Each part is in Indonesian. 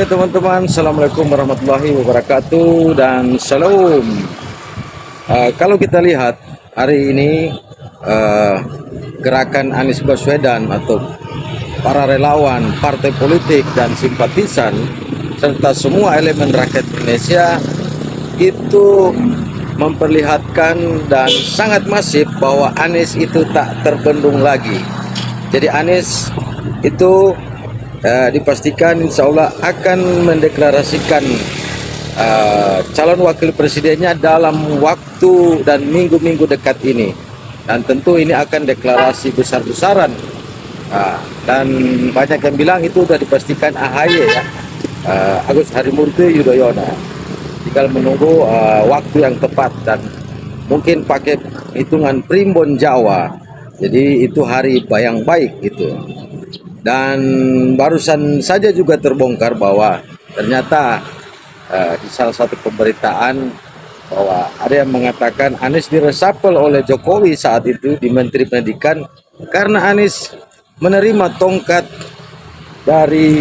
Oke teman-teman, Assalamualaikum warahmatullahi wabarakatuh dan Shalom. Kalau kita lihat hari ini gerakan Anies Baswedan atau para relawan, partai politik dan simpatisan serta semua elemen rakyat Indonesia itu memperlihatkan dan sangat masif bahwa Anies itu tak terbendung lagi. Jadi Anies itu dipastikan insya Allah akan mendeklarasikan calon wakil presidennya dalam waktu dan minggu-minggu dekat ini, dan tentu ini akan deklarasi besar-besaran, dan banyak yang bilang itu sudah dipastikan AHY ya, Agus Harimurti Yudhoyono. Tinggal menunggu waktu yang tepat dan mungkin pakai hitungan primbon Jawa, jadi itu hari yang baik gitu. Dan barusan saja juga terbongkar bahwa ternyata di salah satu pemberitaan bahwa ada yang mengatakan Anies diresapel oleh Jokowi saat itu di Menteri Pendidikan karena Anies menerima tongkat dari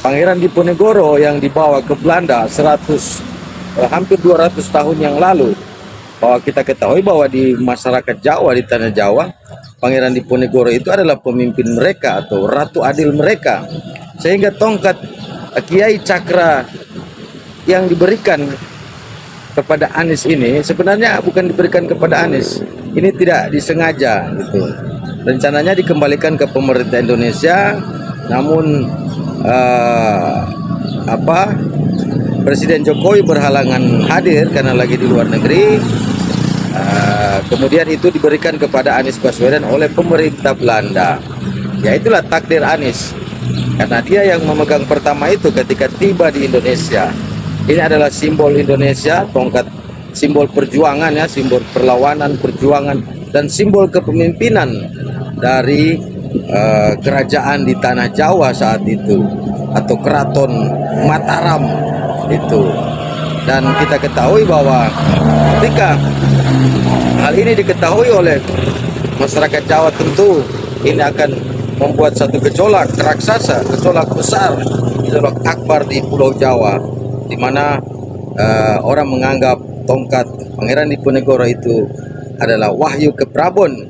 Pangeran Diponegoro yang dibawa ke Belanda hampir 200 tahun yang lalu. Bahwa kita ketahui bahwa di masyarakat Jawa, di tanah Jawa, Pangeran Diponegoro itu adalah pemimpin mereka atau ratu adil mereka, sehingga tongkat Kiai Cakra yang diberikan kepada Anies ini sebenarnya bukan diberikan kepada Anies, ini tidak disengaja gitu. Rencananya dikembalikan ke pemerintah Indonesia, namun Presiden Jokowi berhalangan hadir karena lagi di luar negeri. Kemudian itu diberikan kepada Anies Baswedan oleh pemerintah Belanda. Ya itulah takdir Anies, karena dia yang memegang pertama itu ketika tiba di Indonesia. Ini adalah simbol Indonesia, tongkat simbol perjuangan ya, simbol perlawanan, perjuangan, dan simbol kepemimpinan dari kerajaan di tanah Jawa saat itu, atau Keraton Mataram itu. Dan kita ketahui bahwa ketika hal ini diketahui oleh masyarakat Jawa, tentu ini akan membuat satu gejolak raksasa, gejolak besar, gejolak akbar di Pulau Jawa, di mana orang menganggap tongkat Pangeran Diponegoro itu adalah wahyu ke Prabon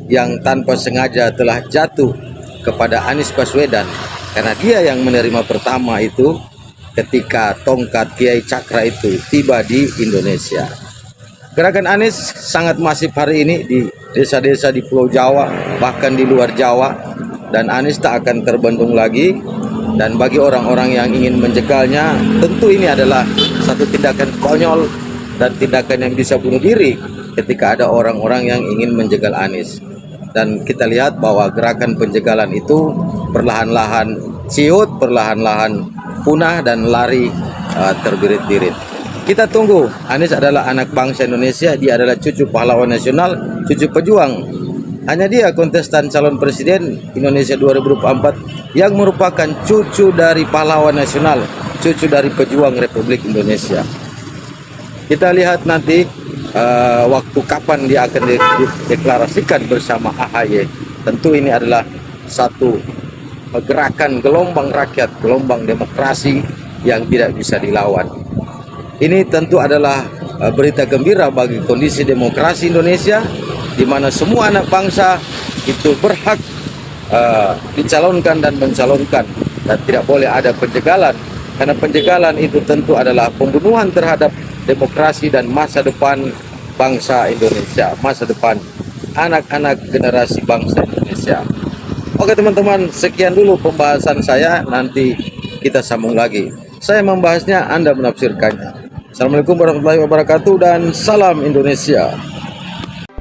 yang tanpa sengaja telah jatuh kepada Anies Baswedan, karena dia yang menerima pertama itu ketika tongkat Kiai Cakra itu tiba di Indonesia. Gerakan Anies sangat masif hari ini di desa-desa di Pulau Jawa, bahkan di luar Jawa, dan Anies tak akan terbendung lagi. Dan bagi orang-orang yang ingin menjegalnya, tentu ini adalah satu tindakan konyol dan tindakan yang bisa bunuh diri ketika ada orang-orang yang ingin menjegal Anies. Dan kita lihat bahwa gerakan penjegalan itu perlahan-lahan ciut, perlahan-lahan punah dan lari terbirit-birit. Kita tunggu. Anies adalah anak bangsa Indonesia, dia adalah cucu pahlawan nasional, cucu pejuang. Hanya dia kontestan calon presiden Indonesia 2024 yang merupakan cucu dari pahlawan nasional, cucu dari pejuang Republik Indonesia. Kita lihat nanti waktu kapan dia akan dideklarasikan bersama AHY. Tentu ini adalah satu gerakan gelombang rakyat, gelombang demokrasi yang tidak bisa dilawan. Ini tentu adalah berita gembira bagi kondisi demokrasi Indonesia, di mana semua anak bangsa itu berhak dicalonkan dan mencalonkan, dan tidak boleh ada penjegalan, karena penjegalan itu tentu adalah pembunuhan terhadap demokrasi dan masa depan bangsa Indonesia, masa depan anak-anak generasi bangsa Indonesia. Oke teman-teman, sekian dulu pembahasan saya, nanti kita sambung lagi. Saya membahasnya, Anda menafsirkannya. Assalamualaikum warahmatullahi wabarakatuh dan salam Indonesia.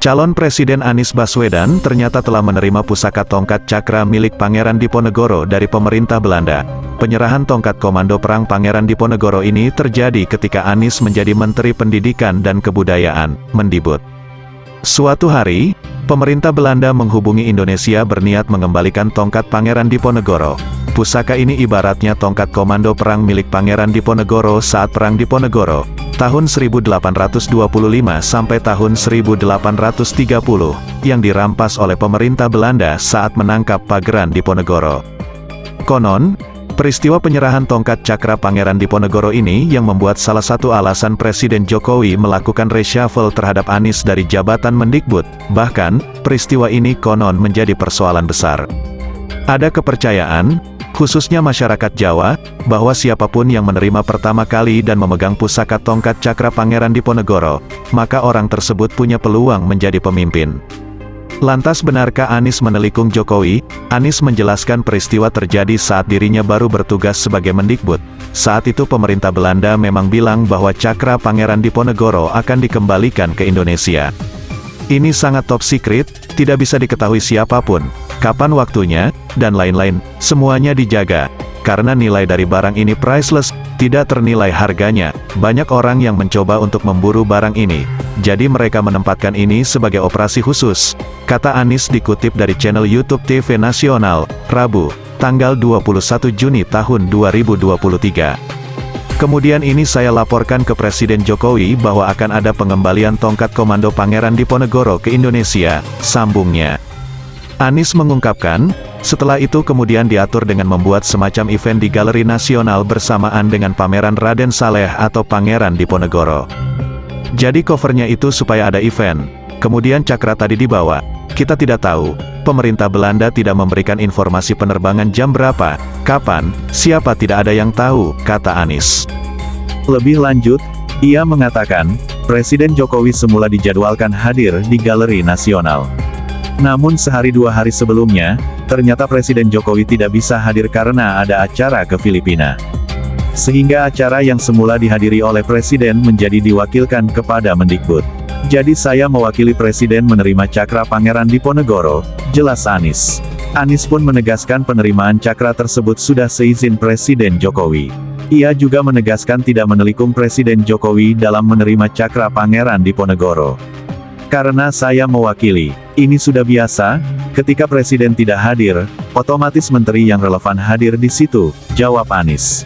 Calon Presiden Anies Baswedan ternyata telah menerima pusaka tongkat cakra milik Pangeran Diponegoro dari pemerintah Belanda. Penyerahan tongkat Komando Perang Pangeran Diponegoro ini terjadi ketika Anies menjadi Menteri Pendidikan dan Kebudayaan, Mendikbud. Suatu hari, pemerintah Belanda menghubungi Indonesia berniat mengembalikan tongkat Pangeran Diponegoro. Pusaka ini ibaratnya tongkat komando perang milik Pangeran Diponegoro saat Perang Diponegoro, tahun 1825 sampai tahun 1830, yang dirampas oleh pemerintah Belanda saat menangkap Pangeran Diponegoro. Konon, Peristiwa penyerahan tongkat cakra Pangeran Diponegoro ini yang membuat salah satu alasan Presiden Jokowi melakukan reshuffle terhadap Anies dari jabatan Mendikbud. Bahkan, peristiwa ini konon menjadi persoalan besar. Ada kepercayaan, khususnya masyarakat Jawa, bahwa siapapun yang menerima pertama kali dan memegang pusaka tongkat cakra Pangeran Diponegoro, maka orang tersebut punya peluang menjadi pemimpin. Lantas benarkah Anies menelikung Jokowi? Anies menjelaskan peristiwa terjadi saat dirinya baru bertugas sebagai Mendikbud. Saat itu pemerintah Belanda memang bilang bahwa cakra Pangeran Diponegoro akan dikembalikan ke Indonesia. Ini sangat top secret, tidak bisa diketahui siapapun, kapan waktunya, dan lain-lain, semuanya dijaga. Karena nilai dari barang ini priceless, tidak ternilai harganya. Banyak orang yang mencoba untuk memburu barang ini. Jadi mereka menempatkan ini sebagai operasi khusus, kata Anies dikutip dari channel YouTube TV Nasional, Rabu, tanggal 21 Juni tahun 2023. Kemudian ini saya laporkan ke Presiden Jokowi bahwa akan ada pengembalian tongkat komando Pangeran Diponegoro ke Indonesia, sambungnya. Anies mengungkapkan, setelah itu kemudian diatur dengan membuat semacam event di Galeri Nasional bersamaan dengan pameran Raden Saleh atau Pangeran Diponegoro. Jadi covernya itu supaya ada event. Kemudian cakra tadi dibawa. Kita tidak tahu, pemerintah Belanda tidak memberikan informasi penerbangan jam berapa, kapan, siapa tidak ada yang tahu, kata Anies. Lebih lanjut, ia mengatakan, Presiden Jokowi semula dijadwalkan hadir di Galeri Nasional. Namun sehari dua hari sebelumnya, ternyata Presiden Jokowi tidak bisa hadir karena ada acara ke Filipina. Sehingga acara yang semula dihadiri oleh Presiden menjadi diwakilkan kepada Mendikbud. Jadi saya mewakili Presiden menerima cakra Pangeran Diponegoro, jelas Anies. Anies pun menegaskan penerimaan cakra tersebut sudah seizin Presiden Jokowi. Ia juga menegaskan tidak menelikung Presiden Jokowi dalam menerima cakra Pangeran Diponegoro. Karena saya mewakili, ini sudah biasa, ketika Presiden tidak hadir, otomatis menteri yang relevan hadir di situ, jawab Anies.